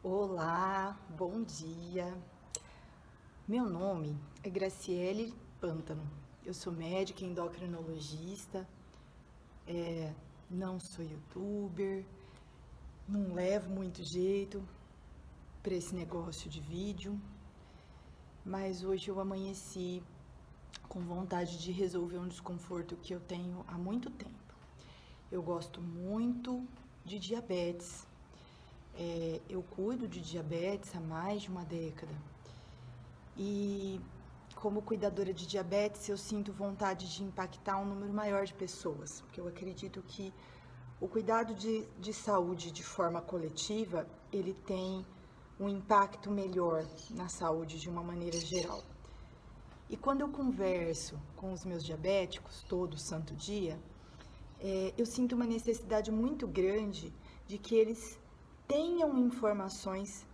Olá, bom dia. Meu nome é Graciele Pântano. Eu sou médica endocrinologista, não sou youtuber, não levo muito jeito para esse negócio de vídeo, mas hoje eu amanheci com vontade de resolver um desconforto que eu tenho há muito tempo. Eu gosto muito de diabetes. Eu cuido de diabetes há mais de uma década. E como cuidadora de diabetes, eu sinto vontade de impactar um número maior de pessoas, porque eu acredito que o cuidado de saúde de forma coletiva, ele tem um impacto melhor na saúde de uma maneira geral. E quando eu converso com os meus diabéticos todo santo dia, eu sinto uma necessidade muito grande de que eles tenham informações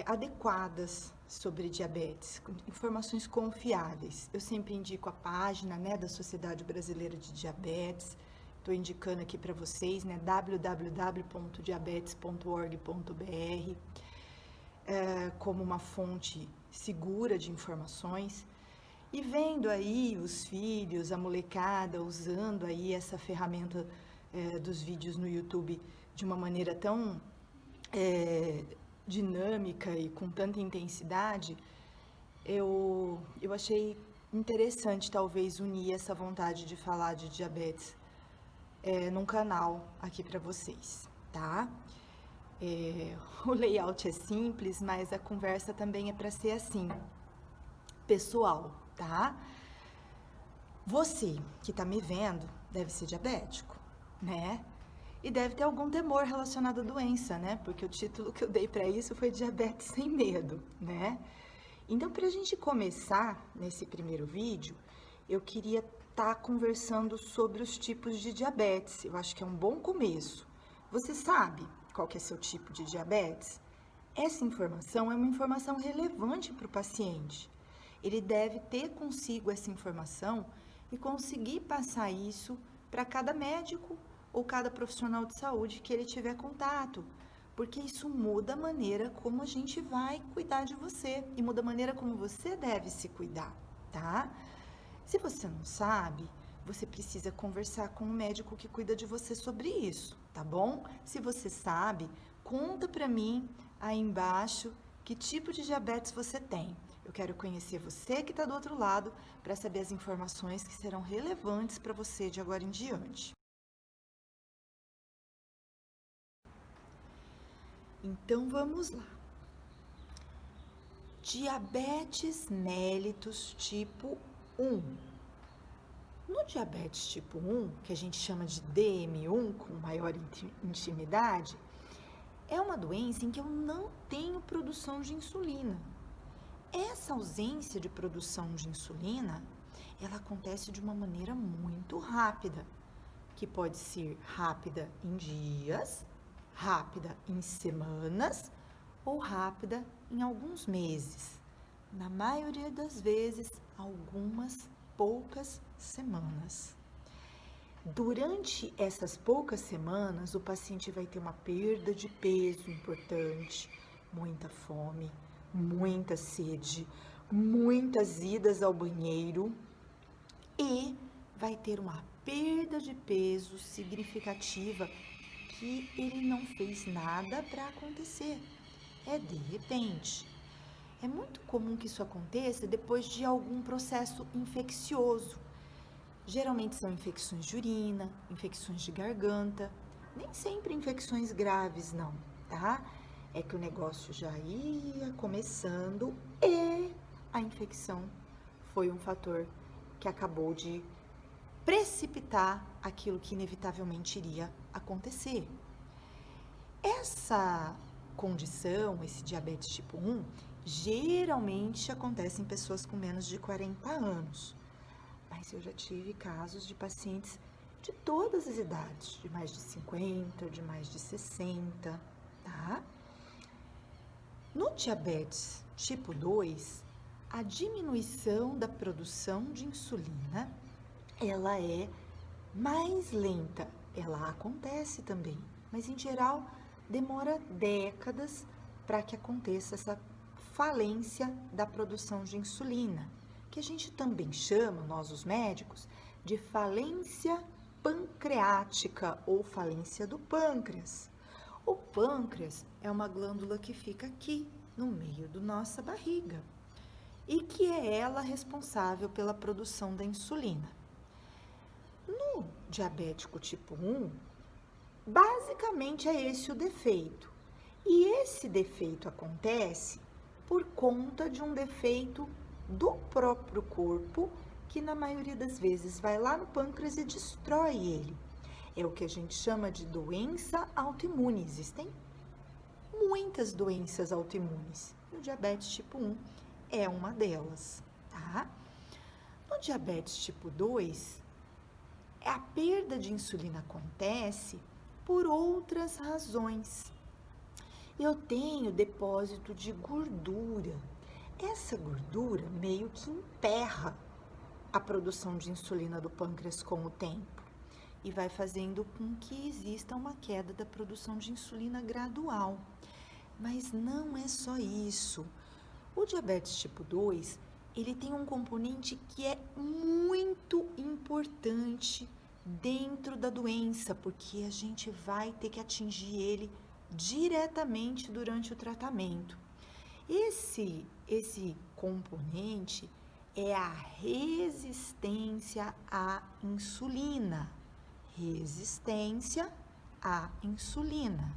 adequadas sobre diabetes, informações confiáveis. Eu sempre indico a página, da Sociedade Brasileira de Diabetes. Estou indicando aqui para vocês, www.diabetes.org.br, como uma fonte segura de informações. E vendo aí os filhos, a molecada usando aí essa ferramenta dos vídeos no YouTube de uma maneira tão dinâmica e com tanta intensidade, eu achei interessante talvez unir essa vontade de falar de diabetes num canal aqui para vocês, tá? O layout é simples, mas a conversa também é para ser assim, pessoal, tá? Você que tá me vendo deve ser diabético, né? E deve ter algum temor relacionado à doença, né? Porque o título que eu dei para isso foi Diabetes Sem Medo, né? Então, para a gente começar nesse primeiro vídeo, eu queria estar conversando sobre os tipos de diabetes. Eu acho que é um bom começo. Você sabe qual que é seu tipo de diabetes? Essa informação é uma informação relevante para o paciente. Ele deve ter consigo essa informação e conseguir passar isso para cada médico ou cada profissional de saúde que ele tiver contato, porque isso muda a maneira como a gente vai cuidar de você e muda a maneira como você deve se cuidar, tá? Se você não sabe, você precisa conversar com o médico que cuida de você sobre isso, tá bom? Se você sabe, conta pra mim aí embaixo que tipo de diabetes você tem. Eu quero conhecer você que está do outro lado para saber as informações que serão relevantes para você de agora em diante. Então vamos lá. Diabetes mellitus tipo 1. No diabetes tipo 1, que a gente chama de DM1 com maior intimidade, é uma doença em que eu não tenho produção de insulina. Essa ausência de produção de insulina, ela acontece de uma maneira muito rápida, que pode ser rápida em dias, rápida em semanas ou rápida em alguns meses. Na maioria das vezes, algumas poucas semanas. Durante essas poucas semanas, o paciente vai ter uma perda de peso importante, muita fome, muita sede, muitas idas ao banheiro e vai ter uma perda de peso significativa que ele não fez nada para acontecer. É de repente. É muito comum que isso aconteça depois de algum processo infeccioso. Geralmente são infecções de urina, infecções de garganta, nem sempre infecções graves não, tá? É que o negócio já ia começando e a infecção foi um fator que acabou de precipitar aquilo que inevitavelmente iria acontecer. Essa condição, esse diabetes tipo 1, geralmente acontece em pessoas com menos de 40 anos. Mas eu já tive casos de pacientes de todas as idades, de mais de 50, de mais de 60, tá? No diabetes tipo 2, a diminuição da produção de insulina, ela é mais lenta. Ela acontece também, mas em geral demora décadas para que aconteça essa falência da produção de insulina, que a gente também chama, nós os médicos, de falência pancreática ou falência do pâncreas. O pâncreas é uma glândula que fica aqui no meio da nossa barriga e que é ela responsável pela produção da insulina. No diabético tipo 1, basicamente é esse o defeito. E esse defeito acontece por conta de um defeito do próprio corpo, que na maioria das vezes vai lá no pâncreas e destrói ele. É o que a gente chama de doença autoimune. Existem muitas doenças autoimunes. E o diabetes tipo 1 é uma delas, tá? No diabetes tipo 2, a perda de insulina acontece por outras razões. Eu tenho depósito de gordura. Essa gordura meio que emperra a produção de insulina do pâncreas com o tempo e vai fazendo com que exista uma queda da produção de insulina gradual. Mas não é só isso. O diabetes tipo 2, ele tem um componente que é muito importante dentro da doença, porque a gente vai ter que atingir ele diretamente durante o tratamento. Esse componente é a resistência à insulina. Resistência à insulina.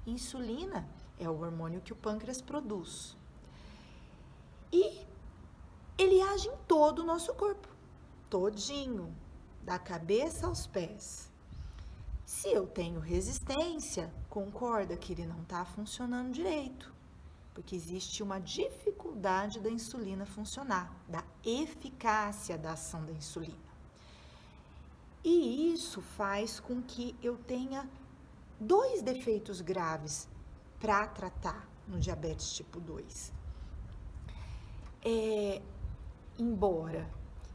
Insulina é o hormônio que o pâncreas produz. E ele age em todo o nosso corpo, todinho, da cabeça aos pés. Se eu tenho resistência, concorda que ele não está funcionando direito, porque existe uma dificuldade da insulina funcionar, da eficácia da ação da insulina. E isso faz com que eu tenha 2 defeitos graves para tratar no diabetes tipo 2. Embora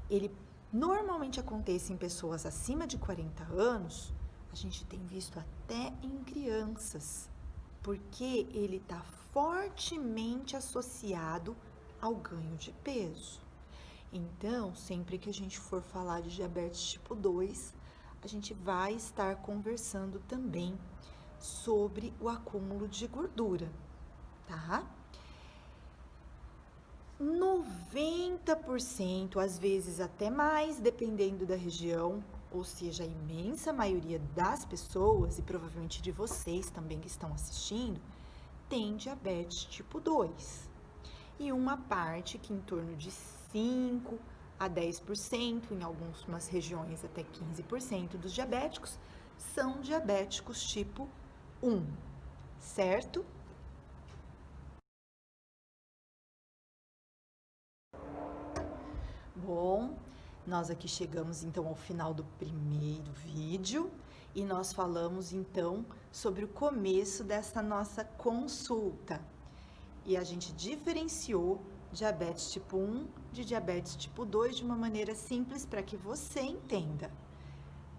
ele normalmente aconteça em pessoas acima de 40 anos, a gente tem visto até em crianças, porque ele está fortemente associado ao ganho de peso. Então, sempre que a gente for falar de diabetes tipo 2, a gente vai estar conversando também sobre o acúmulo de gordura, tá? 90%, às vezes até mais, dependendo da região, ou seja, a imensa maioria das pessoas, e provavelmente de vocês também que estão assistindo, tem diabetes tipo 2. E uma parte que em torno de 5 a 10%, em algumas regiões até 15% dos diabéticos, são diabéticos tipo 1, certo? Bom, nós aqui chegamos então ao final do primeiro vídeo e nós falamos então sobre o começo dessa nossa consulta. E a gente diferenciou diabetes tipo 1 de diabetes tipo 2 de uma maneira simples para que você entenda.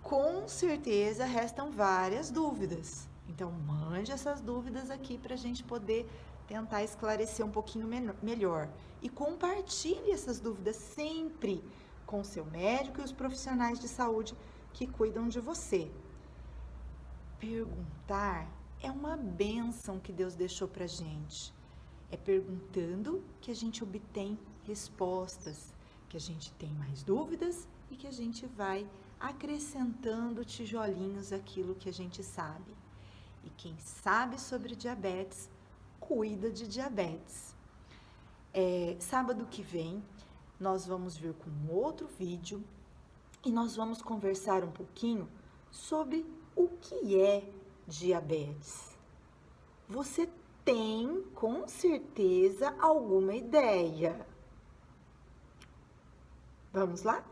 Com certeza restam várias dúvidas, então mande essas dúvidas aqui para a gente poder tentar esclarecer um pouquinho melhor. E compartilhe essas dúvidas sempre com o seu médico e os profissionais de saúde que cuidam de você. Perguntar é uma bênção que Deus deixou pra gente. É perguntando que a gente obtém respostas, que a gente tem mais dúvidas e que a gente vai acrescentando tijolinhos àquilo que a gente sabe. E quem sabe sobre diabetes, cuida de diabetes. Sábado que vem, nós vamos vir com outro vídeo e nós vamos conversar um pouquinho sobre o que é diabetes. Você tem, com certeza, alguma ideia? Vamos lá?